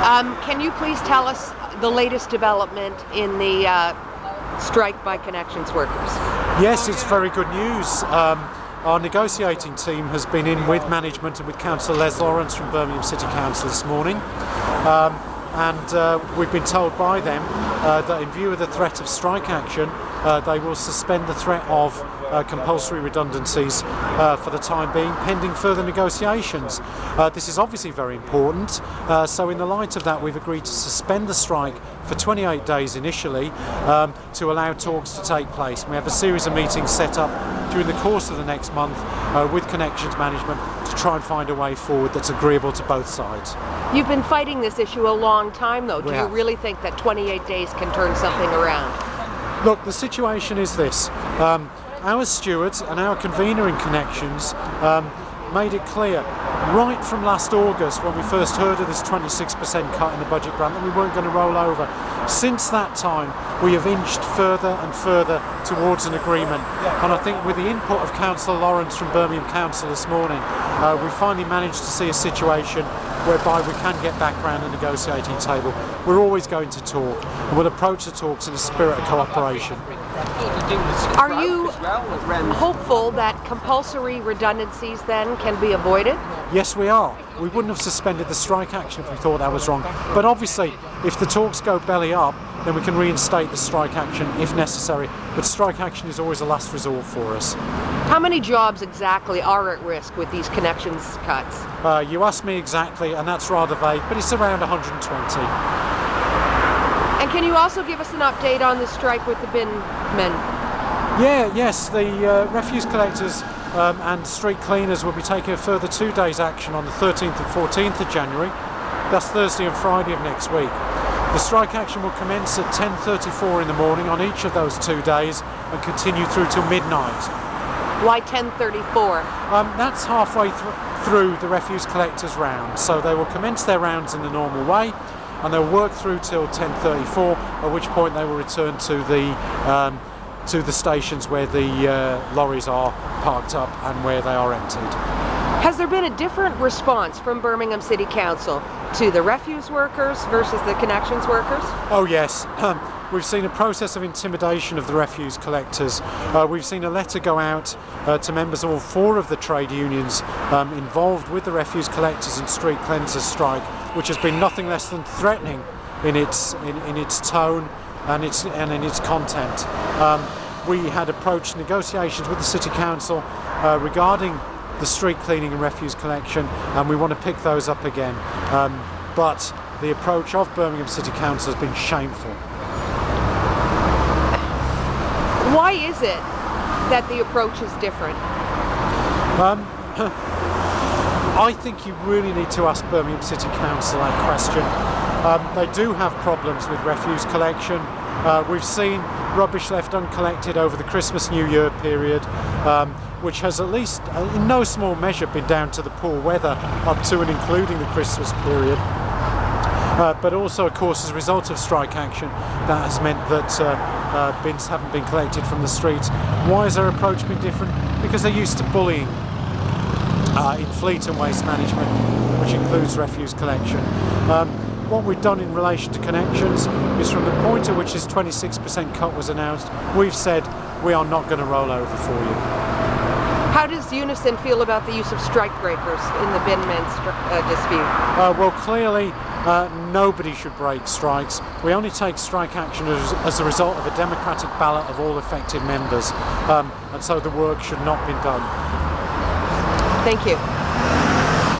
Can you please tell us the latest development in the strike by Connexions workers? Yes, it's very good news. Our negotiating team has been in with management and with Councillor Les Lawrence from Birmingham City Council this morning. We've been told by them that in view of the threat of strike action, they will suspend the threat of compulsory redundancies for the time being, pending further negotiations. This is obviously very important, so in the light of that we've agreed to suspend the strike for 28 days initially to allow talks to take place. We have a series of meetings set up during the course of the next month with Connexions management to try and find a way forward that's agreeable to both sides. You've been fighting this issue a long time though. Do you really think that 28 days can turn something around? Look, the situation is this. Our stewards and our convener in Connexions made it clear right from last August, when we first heard of this 26% cut in the budget grant, that we weren't going to roll over. Since that time we have inched further and further towards an agreement, and I think with the input of Councillor Lawrence from Birmingham Council this morning, we finally managed to see a situation whereby we can get back around the negotiating table. We're always going to talk, and we'll approach the talks in a spirit of cooperation. Are you hopeful that compulsory redundancies then can be avoided? Yes, we are. We wouldn't have suspended the strike action if we thought that was wrong. But obviously, if the talks go belly up, then we can reinstate the strike action if necessary. But strike action is always a last resort for us. How many jobs exactly are at risk with these Connexions cuts? You asked me exactly, and that's rather vague, but it's around 120. And can you also give us an update on the strike with the bin men? Yes, the refuse collectors and street cleaners will be taking a further 2 days action on the 13th and 14th of January. That's Thursday and Friday of next week. The strike action will commence at 10:34 in the morning on each of those 2 days and continue through till midnight. Why 10:34? That's halfway through the refuse collectors' round, so they will commence their rounds in the normal way and they'll work through till 10:34, at which point they will return to the stations where the lorries are parked up and where they are emptied. Has there been a different response from Birmingham City Council to the refuse workers versus the Connexions workers? Oh yes. We've seen a process of intimidation of the refuse collectors. We've seen a letter go out to members of all 4 of the trade unions involved with the refuse collectors and street cleansers strike, which has been nothing less than threatening in its tone and in its content. We had approached negotiations with the City Council regarding the street cleaning and refuse collection, and we want to pick those up again. But the approach of Birmingham City Council has been shameful. Why is it that the approach is different? I think you really need to ask Birmingham City Council that question. They do have problems with refuse collection. We've seen rubbish left uncollected over the Christmas New Year period, which has at least in no small measure been down to the poor weather up to and including the Christmas period. But also, of course, as a result of strike action, that has meant that bins haven't been collected from the streets. Why has their approach been different? Because they're used to bullying in fleet and waste management, which includes refuse collection. What we've done in relation to Connexions is, from the point at which this 26% cut was announced, we've said we are not going to roll over for you. How does Unison feel about the use of strike breakers in the bin men dispute? Well, clearly nobody should break strikes. We only take strike action as a result of a democratic ballot of all affected members, and so the work should not be done. Thank you.